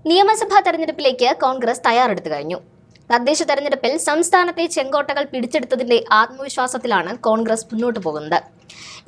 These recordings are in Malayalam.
നിയമസഭാ തെരഞ്ഞെടുപ്പിലേക്ക് കോൺഗ്രസ് തയ്യാറെടുത്തു കഴിഞ്ഞു. തദ്ദേശ തെരഞ്ഞെടുപ്പിൽ സംസ്ഥാനത്തെ ചെങ്കോട്ടകൾ പിടിച്ചെടുത്തതിന്റെ ആത്മവിശ്വാസത്തിലാണ് കോൺഗ്രസ് മുന്നോട്ടു പോകുന്നത്.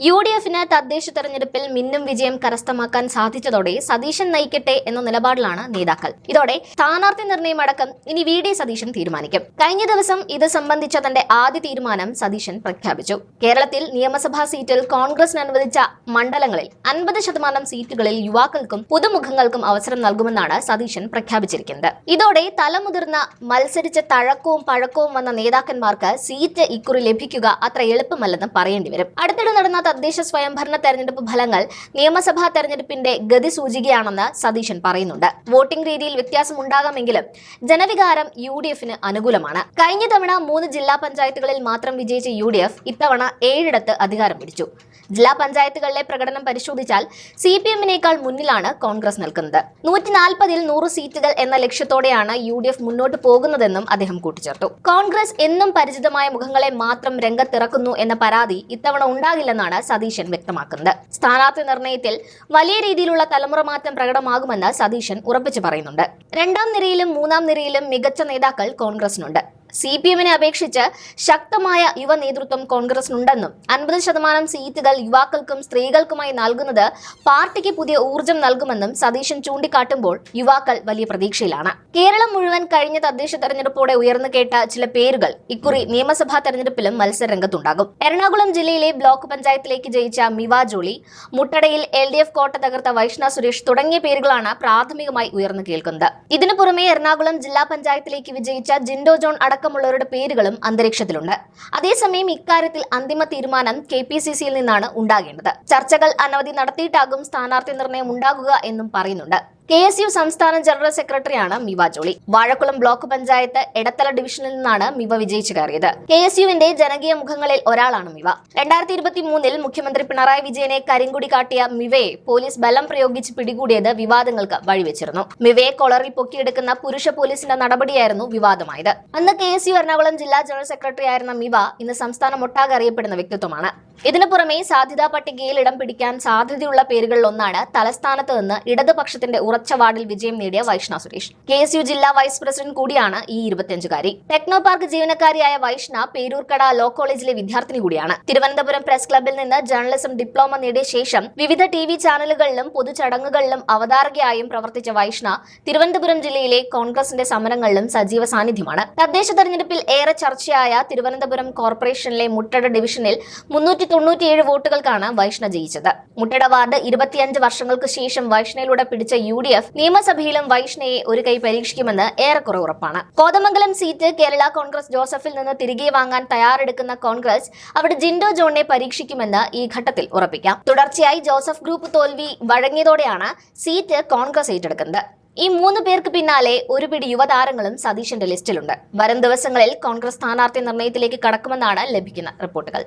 UDFന് തദ്ദേശ തെരഞ്ഞെടുപ്പിൽ മിന്നും വിജയം കരസ്ഥമാക്കാൻ സാധിച്ചതോടെ സതീശൻ നയിക്കട്ടെ എന്ന നിലപാടിലാണ് നേതാക്കൾ. ഇതോടെ സ്ഥാനാർത്ഥി നിർണയം അടക്കം ഇനി VD സതീശൻ തീരുമാനിക്കും. കഴിഞ്ഞ ദിവസം ഇത് സംബന്ധിച്ച തന്റെ ആദ്യ തീരുമാനം സതീശൻ പ്രഖ്യാപിച്ചു. കേരളത്തിൽ നിയമസഭാ സീറ്റിൽ കോൺഗ്രസിന് അനുവദിച്ച മണ്ഡലങ്ങളിൽ 50% സീറ്റുകളിൽ യുവാക്കൾക്കും പുതുമുഖങ്ങൾക്കും അവസരം നൽകുമെന്നാണ് സതീശൻ പ്രഖ്യാപിച്ചിരിക്കുന്നത്. ഇതോടെ തലമുതിർന്ന മത്സരിച്ച തഴക്കവും പഴക്കവും വന്ന നേതാക്കന്മാർക്ക് സീറ്റ് ഇക്കുറി ലഭിക്കുക അത്ര എളുപ്പമല്ലെന്ന് പറയേണ്ടി വരും. അടുത്തിടെ നടന്ന തദ്ദേശ സ്വയംഭരണ തെരഞ്ഞെടുപ്പ് ഫലങ്ങൾ നിയമസഭാ തെരഞ്ഞെടുപ്പിന്റെ ഗതി സൂചികയാണെന്ന് സതീശൻ പറയുന്നുണ്ട്. വോട്ടിംഗ് രീതിയിൽ വ്യത്യാസമുണ്ടാകാമെങ്കിലും ജനവികാരം UDFന് അനുകൂലമാണ്. കഴിഞ്ഞ തവണ 3 ജില്ലാ പഞ്ചായത്തുകളിൽ മാത്രം വിജയിച്ച UDF ഇത്തവണ 7 അധികാരം പിടിച്ചു. ജില്ലാ പഞ്ചായത്തുകളിലെ പ്രകടനം പരിശോധിച്ചാൽ CPMനേക്കാൾ മുന്നിലാണ് കോൺഗ്രസ് നിൽക്കുന്നത്. 140ൽ 100 സീറ്റുകൾ എന്ന ലക്ഷ്യത്തോടെയാണ് UDF മുന്നോട്ട് പോകുന്നതെന്നും അദ്ദേഹം കൂട്ടിച്ചേർത്തു. കോൺഗ്രസ് എന്നും പരിചിതമായ മുഖങ്ങളെ മാത്രം രംഗത്തിറക്കുന്നു എന്ന പരാതി ഇത്തവണ ഉണ്ടാകില്ലെന്നാണ് സതീശൻ വ്യക്തമാക്കുന്നത്. സ്ഥാനാർത്ഥി നിർണയത്തിൽ വലിയ രീതിയിലുള്ള തലമുറ മാറ്റം പ്രകടമാകുമെന്ന് സതീശൻ ഉറപ്പിച്ചു പറയുന്നുണ്ട്. 2ാം നിരയിലും 3ാം നിരയിലും മികച്ച നേതാക്കൾ കോൺഗ്രസിനുണ്ട്. CPMനെ അപേക്ഷിച്ച് ശക്തമായ യുവ നേതൃത്വം കോൺഗ്രസിനുണ്ടെന്നും 50% സീറ്റുകൾ യുവാക്കൾക്കും സ്ത്രീകൾക്കുമായി നൽകുന്നത് പാർട്ടിക്ക് പുതിയ ഊർജം നൽകുമെന്നും സതീശൻ ചൂണ്ടിക്കാട്ടുമ്പോൾ യുവാക്കൾ വലിയ പ്രതീക്ഷയിലാണ്. കേരളം മുഴുവൻ കഴിഞ്ഞ തദ്ദേശ തെരഞ്ഞെടുപ്പോടെ ഉയർന്നു കേട്ട ചില പേരുകൾ ഇക്കുറി നിയമസഭാ തെരഞ്ഞെടുപ്പിലും മത്സരരംഗത്തുണ്ടാകും. എറണാകുളം ജില്ലയിലെ ബ്ലോക്ക് പഞ്ചായത്തിലേക്ക് ജയിച്ച മിവ ജോളി, മുട്ടടയിൽ LDF കോട്ട തകർത്ത വൈഷ്ണ സുരേഷ് തുടങ്ങിയ പേരുകളാണ് പ്രാഥമികമായി ഉയർന്നു കേൾക്കുന്നത്. ഇതിനു പുറമെ എറണാകുളം ജില്ലാ പഞ്ചായത്തിലേക്ക് വിജയിച്ച ജിൻഡോ ജോൺ അടക്കമുള്ളവരുടെ പേരുകളും അന്തരീക്ഷത്തിലുണ്ട്. അതേസമയം ഇക്കാര്യത്തിൽ അന്തിമ തീരുമാനം KPCCയിൽ നിന്നാണ് ഉണ്ടാകേണ്ടത്. ചർച്ചകൾ അനവധി നടത്തിയിട്ടാകും സ്ഥാനാർത്ഥി നിർണയം ഉണ്ടാകുക എന്നും പറയുന്നുണ്ട്. KSU സംസ്ഥാന ജനറൽ സെക്രട്ടറിയാണ് മിവ ജോളി. വാഴക്കുളം ബ്ലോക്ക് പഞ്ചായത്ത് എടത്തല ഡിവിഷനിൽ നിന്നാണ് മിവ വിജയിച്ചു കയറിയത്. KSUവിന്റെ ജനകീയ മുഖങ്ങളിൽ ഒരാളാണ് മിവ. 2023ൽ മുഖ്യമന്ത്രി പിണറായി വിജയനെ കരിങ്കുടി കാട്ടിയ മിവയെ പോലീസ് ബലം പ്രയോഗിച്ച് പിടികൂടിയത് വിവാദങ്ങൾക്ക് വഴിവെച്ചിരുന്നു. മിവയെ കൊളറിൽ പൊക്കിയെടുക്കുന്ന പുരുഷ പോലീസിന്റെ നടപടിയായിരുന്നു വിവാദമായത്. അന്ന് KSU എറണാകുളം ജില്ലാ ജനറൽ സെക്രട്ടറി ആയിരുന്ന മിവ ഇന്ന് സംസ്ഥാനമൊട്ടാകെ അറിയപ്പെടുന്ന വ്യക്തിത്വമാണ്. ഇതിനു പുറമെ സാധ്യതാ പട്ടികയിൽ ഇടം പിടിക്കാൻ സാധ്യതയുള്ള പേരുകളിൽ ഒന്നാണ് തലസ്ഥാനത്ത് നിന്ന് ഇടതുപക്ഷത്തിന്റെ ഉറച്ച വാർഡിൽ വിജയം നേടിയ വൈഷ്ണ സുരേഷ്. KSU ജില്ലാ വൈസ് പ്രസിഡന്റ് കൂടിയാണ് ഈ 25-കാരി. ടെക്നോ പാർക്ക് ജീവനക്കാരിയായ വൈഷ്ണ പേരൂർക്കട ലോ കോളേജിലെ വിദ്യാർത്ഥിനി കൂടിയാണ്. തിരുവനന്തപുരം പ്രസ് ക്ലബിൽ നിന്ന് ജേർണലിസം ഡിപ്ലോമ നേടിയ ശേഷം വിവിധ TV ചാനലുകളിലും പൊതുചടങ്ങുകളിലും അവതാരകയായും പ്രവർത്തിച്ച വൈഷ്ണ തിരുവനന്തപുരം ജില്ലയിലെ കോൺഗ്രസിന്റെ സമരങ്ങളിലും സജീവ സാന്നിധ്യമാണ്. തദ്ദേശ തെരഞ്ഞെടുപ്പിൽ ഏറെ ചർച്ചയായ തിരുവനന്തപുരം കോർപ്പറേഷനിലെ മുട്ടട ഡിവിഷനിൽ 397 വോട്ടുകൾക്കാണ് വൈഷ്ണ ജയിച്ചത്. മുട്ടട വാർഡ് 25 വർഷങ്ങൾക്ക് ശേഷം വൈഷ്ണയിലൂടെ പിടിച്ച UDF നിയമസഭയിലും വൈഷ്ണയെ ഒരു കൈ പരീക്ഷിക്കുമെന്ന് ഏറെക്കുറെ ഉറപ്പാണ്. കോതമംഗലം സീറ്റ് കേരള കോൺഗ്രസ് ജോസഫിൽ നിന്ന് തിരികെ വാങ്ങാൻ തയ്യാറെടുക്കുന്ന കോൺഗ്രസ് അവിടെ ജിൻഡോ ജോണിനെ പരീക്ഷിക്കുമെന്ന് ഈ ഘട്ടത്തിൽ ഉറപ്പിക്കാം. തുടർച്ചയായി ജോസഫ് ഗ്രൂപ്പ് തോൽവി വഴങ്ങിയതോടെയാണ് സീറ്റ് കോൺഗ്രസ് ഏറ്റെടുക്കുന്നത്. ഈ 3 പേർക്ക് പിന്നാലെ ഒരു പിടി യുവതാരങ്ങളും സതീശന്റെ ലിസ്റ്റിലുണ്ട്. വരും ദിവസങ്ങളിൽ കോൺഗ്രസ് സ്ഥാനാർത്ഥി നിർണയത്തിലേക്ക് കടക്കുമെന്നാണ് ലഭിക്കുന്ന റിപ്പോർട്ടുകൾ.